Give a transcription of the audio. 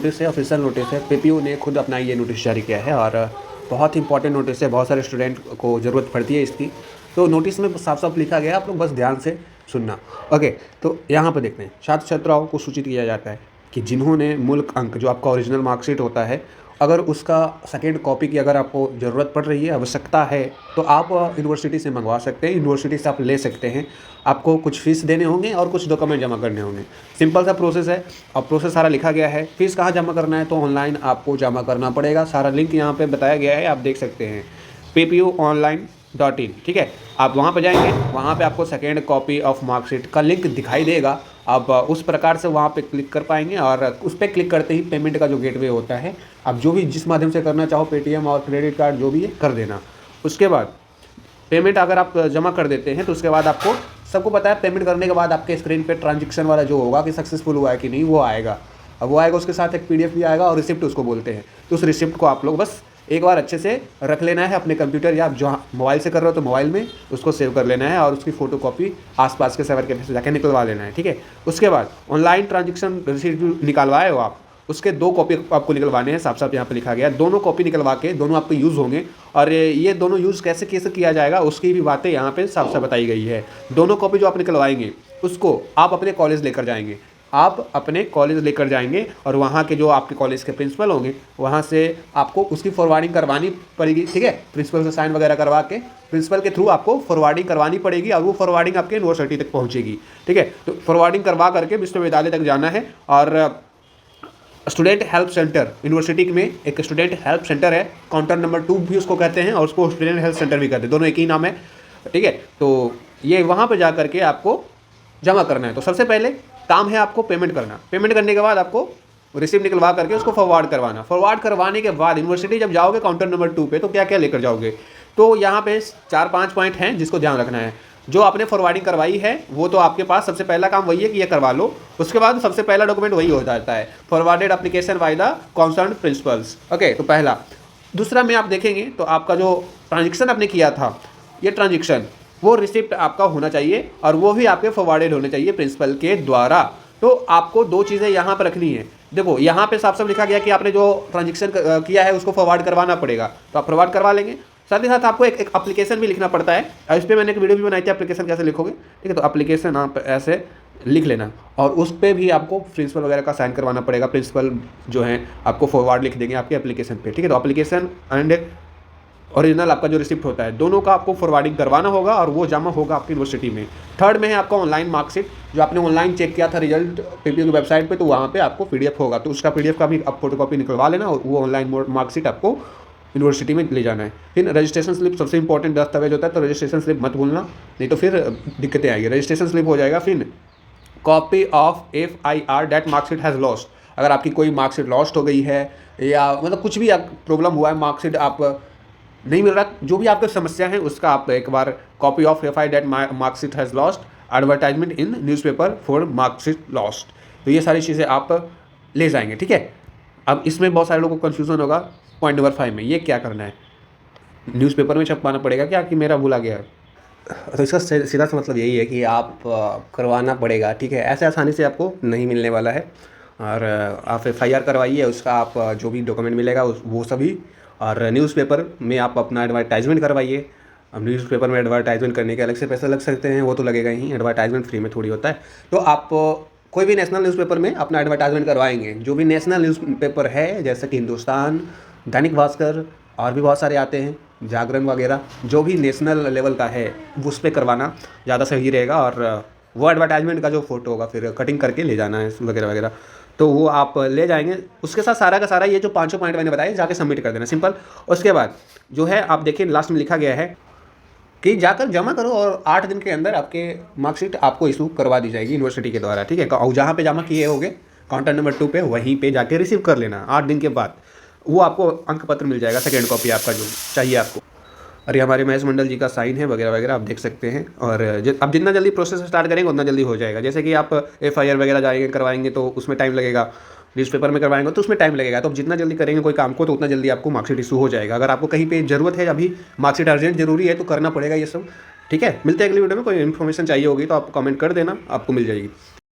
Notice है, official notice है। PPU ने खुद अपना ये नोटिस जारी किया है और बहुत इंपॉर्टेंट नोटिस है, बहुत सारे स्टूडेंट को ज़रूरत पड़ती है इसकी। तो नोटिस में साफ साफ लिखा गया है, आप लोग बस ध्यान से सुनना। ओके, तो यहाँ पर देखते हैं, छात्र छात्राओं को सूचित किया जाता है कि जिन्होंने मूल अंक जो आपका ओरिजिनल मार्कशीट होता है, अगर उसका सेकेंड कॉपी की अगर आपको ज़रूरत पड़ रही है, आवश्यकता है, तो आप यूनिवर्सिटी से मंगवा सकते हैं, यूनिवर्सिटी से आप ले सकते हैं। आपको कुछ फ़ीस देने होंगे और कुछ डॉक्यूमेंट जमा करने होंगे। सिंपल सा प्रोसेस है और प्रोसेस सारा लिखा गया है। फ़ीस कहाँ जमा करना है, तो ऑनलाइन आपको जमा करना पड़ेगा। सारा लिंक यहाँ पे बताया गया है, आप देख सकते हैं ppuonline.in। ठीक है, आप वहाँ पर जाएंगे, वहाँ पे आपको सेकेंड कॉपी ऑफ मार्कशीट का लिंक दिखाई देगा। आप उस प्रकार से वहाँ पे क्लिक कर पाएंगे और उस पर क्लिक करते ही पेमेंट का जो गेटवे होता है, आप जो भी जिस माध्यम से करना चाहो, पेटीएम और क्रेडिट कार्ड जो भी है कर देना। उसके बाद पेमेंट अगर आप जमा कर देते हैं तो उसके बाद आपको सबको पता है, पेमेंट करने के बाद आपके स्क्रीन पे ट्रांजैक्शन वाला जो होगा कि सक्सेसफुल हुआ है कि नहीं, वो आएगा। अब वो आएगा, उसके साथ एक पीडीएफ भी आएगा और रिसिप्ट उसको बोलते हैं। तो उस रिसिप्ट को आप लोग बस एक बार अच्छे से रख लेना है अपने कंप्यूटर, या आप जो मोबाइल से कर रहे हो तो मोबाइल में उसको सेव कर लेना है और उसकी फ़ोटोकॉपी आसपास के सर्वर कैफे से जाकर निकलवा लेना है। ठीक है, उसके बाद ऑनलाइन ट्रांजेक्शन रिसिप्ट निकलवाए हो आप, उसके 2 कॉपी आपको निकलवाने हैं। साफ साफ यहाँ पर लिखा गया है, दोनों कॉपी निकलवा के दोनों आपको यूज़ होंगे। और ये दोनों यूज़ कैसे कैसे किया जाएगा उसकी भी बातें यहाँ पे साफ साफ बताई गई है। दोनों कॉपी जो आप निकलवाएंगे उसको आप अपने कॉलेज लेकर जाएंगे, और वहाँ के जो आपके कॉलेज के प्रिंसिपल होंगे, वहाँ से आपको उसकी फॉरवर्डिंग करवानी पड़ेगी। ठीक है, प्रिंसिपल से साइन वगैरह करवा के प्रिंसिपल के थ्रू आपको फॉरवर्डिंग करवानी पड़ेगी और वो फॉरवर्डिंग आपके यूनिवर्सिटी तक पहुँचेगी। ठीक है, तो फॉरवर्डिंग करवा करके विश्वविद्यालय तक जाना है। और स्टूडेंट हेल्प सेंटर, यूनिवर्सिटी में एक स्टूडेंट हेल्प सेंटर है, काउंटर नंबर 2 भी उसको कहते हैं और उसको स्टूडेंट हेल्प सेंटर भी कहते हैं, दोनों एक ही नाम है। ठीक है, तो ये वहाँ पर जा करके आपको जमा करना है। तो सबसे पहले काम है आपको पेमेंट करना। पेमेंट करने के बाद आपको रिसिप्ट निकलवा करके उसको फॉरवर्ड करवाना। फॉरवर्ड करवाने के बाद यूनिवर्सिटी जब जाओगे काउंटर नंबर 2 पे, तो क्या क्या लेकर जाओगे, तो यहाँ पे 4-5 पॉइंट हैं जिसको ध्यान रखना है। जो आपने फॉरवर्डिंग करवाई है वो तो आपके पास सबसे पहला काम वही है कि ये करवा लो। उसके बाद सबसे पहला डॉक्यूमेंट वही हो जाता है, forwarded application by the concern principles. Okay, तो पहला। दूसरा में आप देखेंगे तो आपका जो ट्रांजेक्शन आपने किया था, ये ट्रांजेक्शन वो रिसिप्ट आपका होना चाहिए और वो भी आपके फॉरवर्डेड होने चाहिए प्रिंसिपल के द्वारा। तो आपको 2 चीज़ें यहाँ पर रखनी है। देखो, यहाँ पे साफ साफ लिखा गया कि आपने जो ट्रांजेक्शन किया है उसको फॉरवर्ड करवाना पड़ेगा, तो आप फॉरवर्ड करवा लेंगे। साथ ही साथ आपको एक एप्लीकेशन भी लिखना पड़ता है, और इस पर मैंने एक वीडियो भी बनाई थी, एप्लीकेशन कैसे लिखोगे। ठीक है, तो एप्लीकेशन आप ऐसे लिख लेना और उस पर भी आपको प्रिंसिपल वगैरह का साइन करवाना पड़ेगा। प्रिंसिपल जो है आपको फॉरवर्ड लिख देंगे आपके एप्लीकेशन पे। ठीक है, तो एप्लीकेशन एंड ओरिजिनल आपका जो रिसिप्ट होता है, दोनों का आपको फॉरवर्डिंग करवाना होगा और वो जमा होगा आपकी यूनिवर्सिटी में। थर्ड में है आपका ऑनलाइन मार्कशीट, जो आपने ऑनलाइन चेक किया था रिजल्ट पीपीयू की वेबसाइट पे, तो वहाँ पे आपको पीडीएफ होगा, तो उसका पीडीएफ का भी आप फोटोकॉपी निकलवा लेना और वो ऑनलाइन मार्कशीट आपको यूनिवर्सिटी में ले जाना है। फिर रजिस्ट्रेशन स्लिप सबसे इंपॉर्टेंट दस्तावेज होता है, तो रजिस्ट्रेशन स्लिप मत भूलना, नहीं तो फिर दिक्कतें आएगी। रजिस्ट्रेशन स्लिप हो जाएगा। फिर copy of FIR date marksheet has lost, अगर आपकी कोई मार्कशीट लॉस्ट हो गई है या मतलब कुछ भी प्रॉब्लम हुआ है, मार्कशीट आप नहीं मिल रहा, जो भी आपकी समस्या है उसका आप एक बार copy of FIR date marksheet has lost, advertisement in newspaper for marksheet lost, तो ये सारी चीज़ें आप ले जाएंगे। ठीक है, अब इसमें बहुत सारे लोगों को कन्फ्यूज़न होगा पॉइंट नंबर 5 में, ये क्या करना है, न्यूज़पेपर में छपवाना पड़ेगा क्या कि मेरा भूला गया है। तो इसका सीधा सा मतलब यही है कि आप करवाना पड़ेगा। ठीक है, ऐसे आसानी से आपको नहीं मिलने वाला है। और आप FIR करवाइए, उसका आप जो भी डॉक्यूमेंट मिलेगा वो सभी, और न्यूज़पेपर में आप अपना एडवर्टाइजमेंट करवाइए। अब न्यूज़पेपर में एडवर्टाइजमेंट करने के अलग से पैसे लग सकते हैं, वो तो लगेगा ही, एडवर्टाइजमेंट फ्री में थोड़ी होता है। तो आप कोई भी नेशनल न्यूज़पेपर में अपना एडवर्टाइजमेंट करवाएंगे, जो भी नेशनल न्यूज़पेपर है, जैसे कि हिंदुस्तान, दैनिक भास्कर और भी बहुत सारे आते हैं, जागरण वगैरह, जो भी नेशनल लेवल का है उस पर करवाना ज़्यादा सही रहेगा। और वो एडवर्टाइजमेंट का जो फ़ोटो होगा फिर कटिंग करके ले जाना है वगैरह वगैरह, तो वो आप ले जाएंगे। उसके साथ सारा का सारा ये जो 5 पॉइंट मैंने बताए जाके सबमिट कर देना, सिंपल। उसके बाद जो है आप देखिए लास्ट में लिखा गया है कि जाकर जमा करो और 8 दिन के अंदर आपके मार्कशीट आपको इशू करवा दी जाएगी यूनिवर्सिटी के द्वारा। ठीक है, और जहाँ पे जमा किए होंगे काउंटर नंबर 2 पे, वहीं पे जाके रिसीव कर लेना। 8 दिन के बाद वो आपको अंक पत्र मिल जाएगा, सेकेंड कॉपी आपका जो चाहिए आपको। और ये हमारे महेश मंडल जी का साइन है वगैरह वगैरह, आप देख सकते हैं। और अब जितना जल्दी प्रोसेस स्टार्ट करेंगे उतना जल्दी हो जाएगा। जैसे कि आप FIR वगैरह जाएंगे करवाएंगे तो उसमें टाइम लगेगा, न्यूज़पेपर में करवाएंगे तो उसमें टाइम लगेगा। तो अब जितना जल्दी करेंगे कोई काम को तो उतना जल्दी आपको मार्कशीट इशू हो जाएगा। अगर आपको कहीं पे ज़रूरत है, अभी मार्कशीट अर्जेंट जरूरी है, तो करना पड़ेगा ये सब। ठीक है, मिलते हैं अगली वीडियो में। कोई इन्फॉर्मेशन चाहिए होगी तो आप कमेंट कर देना, आपको मिल जाएगी।